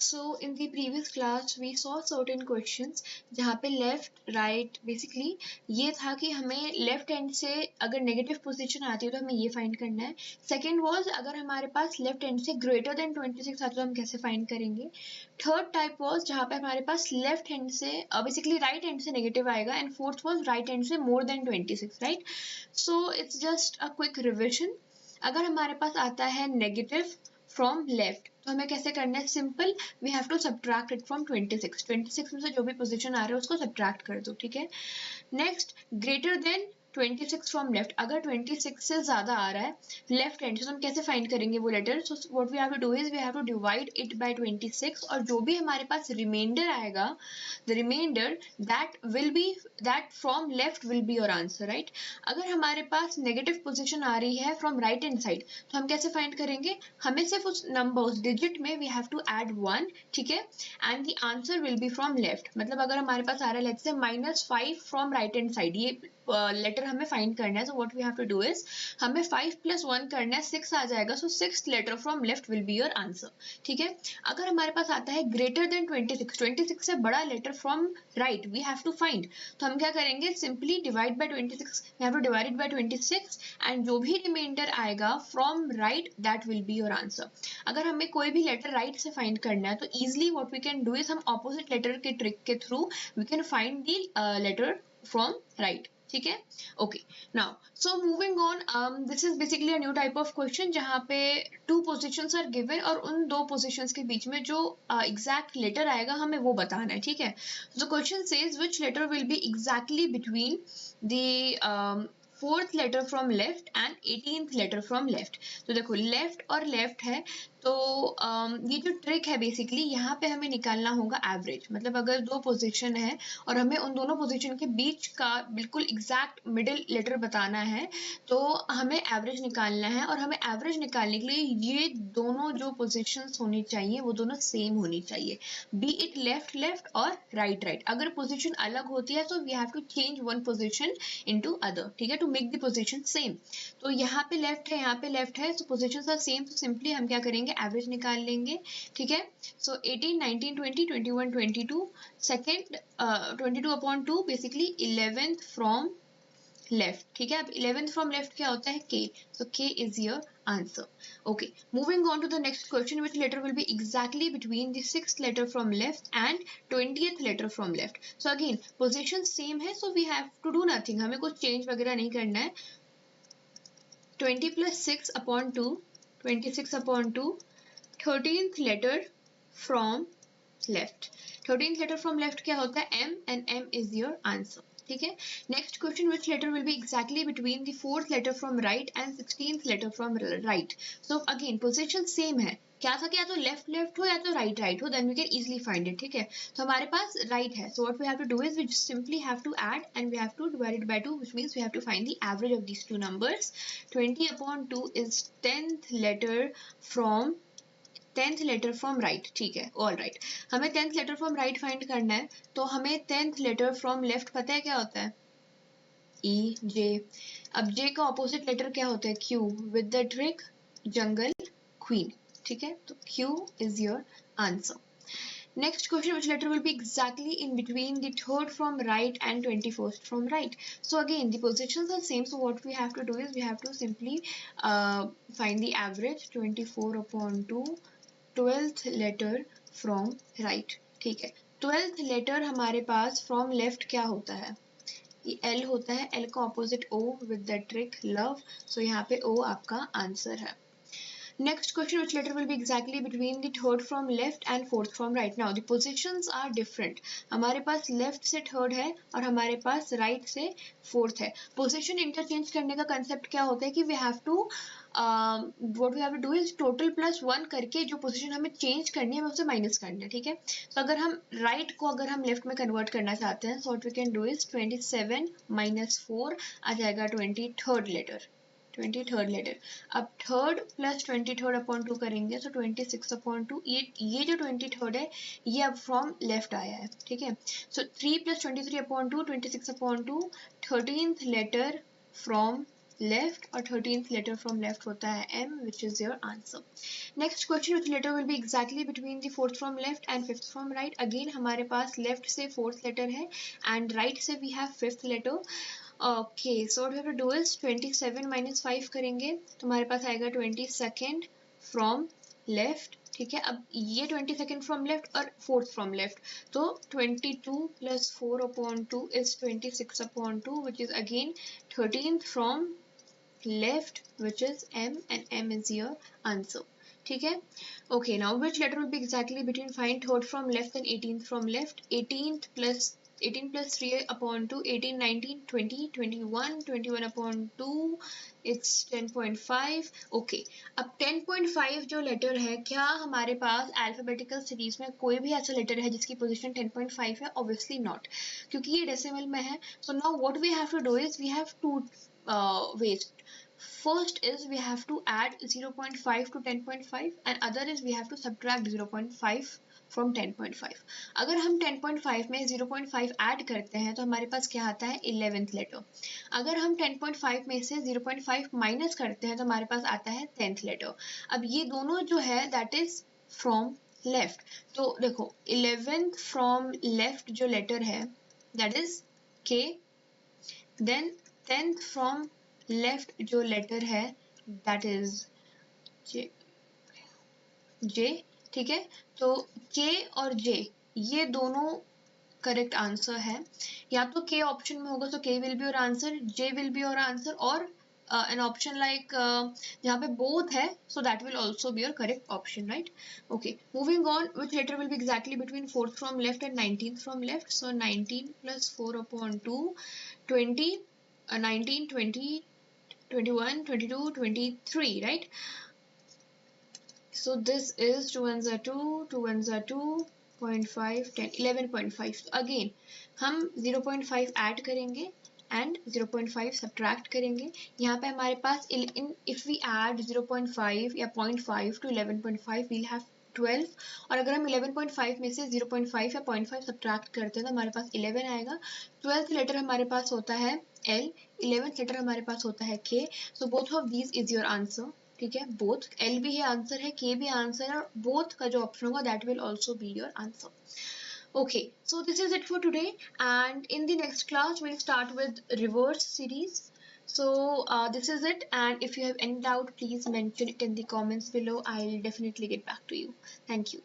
So in the previous class we saw certain questions जहाँ पे left right basically ये था कि हमें लेफ्ट हैंड से अगर नेगेटिव पोजीशन आती है तो हमें ये फाइंड करना है. सेकंड वाज अगर हमारे पास लेफ्ट हैंड से ग्रेटर देन 26 आता है तो हम कैसे फाइंड करेंगे. थर्ड टाइप वाज जहाँ पे हमारे पास लेफ्ट हैंड से बेसिकली राइट हैंड से नेगेटिव आएगा and fourth was right hand से more than 26, right. So it's just a quick revision. अगर हमारे पास आता है नेगेटिव फ्रॉम लेफ्ट तो हमें कैसे करना है. Simple, we have to subtract it from 26 में से जो भी पोजीशन आ रहा है उसको सब्ट्रैक्ट कर दो, ठीक है. Next, greater than 26 from left. अगर 26 से ज्यादा आ रहा है लेफ्ट हैंड से तो हम कैसे फाइंड करेंगे वो letter. So what we have to do is we have to divide it by 26 और जो भी हमारे पास रिमाइंडर आएगा the remainder that from left will be your answer, right. अगर हमारे पास नेगेटिव पोजीशन आ रही है फ्रॉम राइट हैंड साइड तो हम कैसे फाइंड करेंगे. हमें सिर्फ उस नंबर उस डिजिट में वी हैव टू ऐड 1, ठीक है, and the answer will be from left. मतलब अगर हमारे पास आ रहा है let's say -5 from right hand side, ये लेटर हमें फाइंड करना है. So what we have to do is हमें 5 + 1 करना है, 6 आ जाएगा. So 6th letter from left will be your answer, ठीक है. अगर हमारे पास आता है ग्रेटर देन 26 से बड़ा letter from right we have to find, तो हम क्या करेंगे. Simply divide by 26, we have to divide it by 26 and जो भी रिमाइंडर आएगा from right that will be your answer. अगर हमें कोई भी लेटर राइट से फाइंड करना है तो easily what we can do is हम ऑपोजिट लेटर के ट्रिक के through we can find the letter from right, ठीक है. Okay, now so moving on, this is basically a new type of question जहाँ पे 2 पोजीशंस आर गिवन और उन 2 positions के बीच में जो एग्जैक्ट लेटर आएगा हमें वो बताना है, ठीक है. The question says which letter will be exactly between the 4th letter from left and 18th letter from left. तो देखो लेफ्ट और लेफ्ट है तो ये जो ट्रिक है बेसिकली यहाँ पे हमें निकालना होगा एवरेज. मतलब अगर 2 पोजीशन है और हमें उन दोनों पोजीशन के बीच का बिल्कुल एग्जैक्ट मिडिल लेटर बताना है तो हमें एवरेज निकालना है. और हमें एवरेज निकालने के लिए ये दोनों जो पोजीशंस होनी चाहिए वो दोनों सेम होनी चाहिए, बी इट लेफ्ट लेफ्ट और राइट राइट. अगर पोजीशन अलग होती है तो we have to change one position into other, ठीक है, to make the position same. तो यहाँ पे लेफ्ट है यहाँ पे लेफ्ट है तो पोजीशंस आर सेम. तो सिंपली हम क्या करेंगे एवरेज निकाल लेंगे, ठीक है. सो 18 19 20 21 22 second 22/2 basically 11th from left, ठीक है. अब 11th फ्रॉम लेफ्ट क्या होता है k. So k is your answer. Okay, moving on to the next question, which letter will be exactly between the 6th letter from left and 20th letter from left. So again position same है so we have to do nothing, हमें कुछ change वगैरह नहीं करना है. 20 + 6/2 26/2 13th letter from left. 13th letter from left क्या होता है m and m is your answer, ठीक है. Next question, which letter will be exactly between the 4th letter from right and 16th letter from right. So again position same है. क्या था कि या तो लेफ्ट लेफ्ट हो या तो राइट राइट हो, then we can easily find it, ठीक है. तो हमारे पास राइट है so what we have to do is we simply have to add and we have to divide it by 2 which means we have to find the average of these two numbers. 20/2 is 10th letter from 10th letter from right, ठीक है. All right, हमें 10th letter from right find करना है तो हमें 10th letter from left पता है क्या होता है, ई जे. अब जे का ऑपोजिट लेटर क्या होता है, Q. With the trick jungle queen, ठीक है. तो Q is your answer. Next question, which letter will be exactly in between the 3rd from right and 21st from right. So again the positions are same, so what we have to do is we have to simply find the average. 24/2 12th letter from right, ठीक है. 12th letter हमारे पास from left क्या होता है, ये L होता है. L का opposite O with the trick love, so यहाँ पे O आपका आंसर है. Next question, which letter will be exactly between the 3rd from left and 4th from right. Now the positions are different. हमारे पास left से 3rd है और हमारे पास right से 4th है. Position interchange करने का concept क्या होता है कि we have to what we have to do is total +1 करके जो position हमें change करनी है हमें उसे minus करना है, ठीक है. तो अगर हम right को अगर हम left में convert करना चाहते हैं so what we can do is 27 - 4 आ जाएगा 23rd letter. 23rd letter. अब 3rd + 23/2 करेंगे तो 26/2. ये जो 23rd है ये अब फ्रॉम लेफ्ट आया है, ठीक है. सो 3 + 23/2 26/2 13th लेटर फ्रॉम left और 13th letter from left होता है M, which is your answer. Next question, which letter will be exactly between the 4th from left and 5th from right? Again हमारे पास left से 4th letter है and right से we have 5th letter. Okay, so what we have to do is 27 minus 5 करेंगे तो हमारे पास आएगा 22nd from left. ठीक है, अब ये 22nd from left और 4th from left, तो 22 plus 4 upon 2 is 26 upon 2, which is again 13th from left, which is M, and M is your answer. ठीक है. Okay, now which letter will be exactly between, find 3rd from left and 18th from left? 18 plus 3 upon 2, 18, 19, 20, 21, 21 upon 2, it's 10.5. Okay, अब 10.5 जो letter है, क्या हमारे पास alphabetical series में कोई भी ऐसा लेटर है जिसकी पोजीशन 10.5 है? ऑब्वियसली नॉट, क्योंकि ये डेसिमल में है. So now what we have to do is we have to ways. First is we have to add 0.5 to 10.5 and other is we have to subtract 0.5 from 10.5. अगर हम 10.5 में 0.5 add करते हैं तो हमारे पास क्या आता है? 11th letter. अगर हम 10.5 में से 0.5 माइनस करते हैं तो हमारे पास आता है 10th लेटर. अब ये दोनों जो है दैट इज फ्रॉम लेफ्ट. तो देखो 11th फ्रॉम लेफ्ट जो लेटर है that is K, then 10th from left जो लेटर है दैट इज J. ठीक है, तो K और J ये दोनों करेक्ट आंसर है. या तो K ऑप्शन में होगा तो K will be your answer, J will be your answer, और an option like जहाँ पे both है, so that will also be your correct option, right? Okay, moving on, which letter will be exactly between 4th from left and 19th from left? So 19 plus 4 upon 2, 20, 19, 20, 21, 22, 23, right? So this is 2 ones are 2, 2 ones are 2, 0.5, 10, 11.5. So again हम 0.5 add करेंगे and 0.5 subtract करेंगे. यहाँ पे हमारे पास if we add 0.5 या 0.5 to 11.5 we'll have 12, और अगर हम 11.5 में से 0.5 या 0.5 सब्ट्रैक्ट करते हैं तो हमारे पास 11 आएगा. 12th लेटर हमारे पास होता है L, 11th लेटर हमारे पास होता है K. So both of these is your answer. ठीक है, बोथ L भी है आंसर है, K भी आंसर है, और बोथ का जो ऑप्शन होगा that will also be your answer. Okay, so this is it for today, and in the next class we'll start with reverse series. So this is it, and if you have any doubt please mention it in the comments below. I'll definitely get back to you. Thank you.